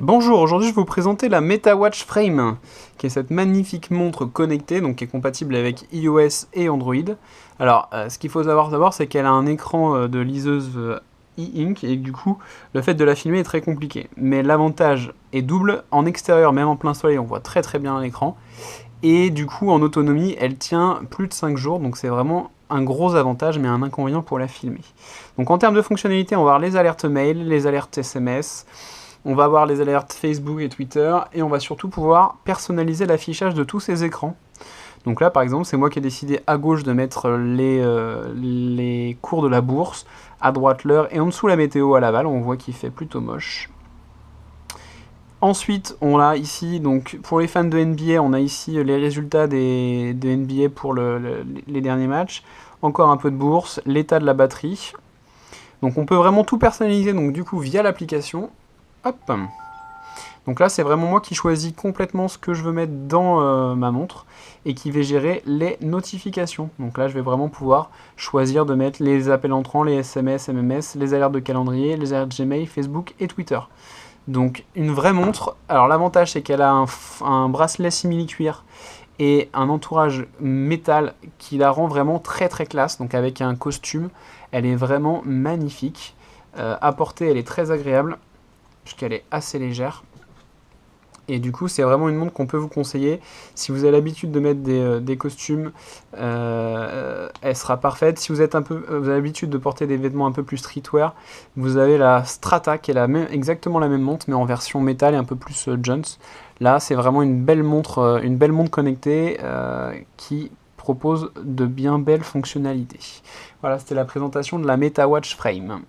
Bonjour, aujourd'hui je vais vous présenter la MetaWatch Frame, qui est cette magnifique montre connectée, donc qui est compatible avec iOS et Android. Alors, ce qu'il faut savoir d'abord, c'est qu'elle a un écran de liseuse e-ink, et du coup, le fait de la filmer est très compliqué. Mais l'avantage est double, en extérieur, même en plein soleil, on voit très très bien l'écran. Et du coup, en autonomie, elle tient plus de 5 jours, donc c'est vraiment un gros avantage, mais un inconvénient pour la filmer. Donc en termes de fonctionnalité, on va avoir les alertes mail, les alertes SMS, on va avoir les alertes Facebook et Twitter, et on va surtout pouvoir personnaliser l'affichage de tous ces écrans. Donc là, par exemple, c'est moi qui ai décidé à gauche de mettre les cours de la bourse, à droite l'heure, et en dessous la météo à l'aval, on voit qu'il fait plutôt moche. Ensuite, on a ici, donc pour les fans de NBA, on a ici les résultats de NBA pour les derniers matchs. Encore un peu de bourse, l'état de la batterie. Donc on peut vraiment tout personnaliser, donc du coup via l'application. Hop. Donc là, c'est vraiment moi qui choisis complètement ce que je veux mettre dans ma montre et qui vais gérer les notifications. Donc là, je vais vraiment pouvoir choisir de mettre les appels entrants, les SMS, MMS, les alertes de calendrier, les alertes Gmail, Facebook et Twitter. Donc une vraie montre. Alors l'avantage, c'est qu'elle a un bracelet simili-cuir et un entourage métal qui la rend vraiment très très classe. Donc avec un costume, elle est vraiment magnifique. À porter, elle est très agréable puisqu'elle est assez légère. Et du coup, c'est vraiment une montre qu'on peut vous conseiller. Si vous avez l'habitude de mettre des costumes, elle sera parfaite. Si vous avez l'habitude de porter des vêtements un peu plus streetwear, vous avez la Strata, qui est exactement la même montre, mais en version métal et un peu plus Jones. Là, c'est vraiment une belle montre connectée qui propose de bien belles fonctionnalités. Voilà, c'était la présentation de la MetaWatch Frame.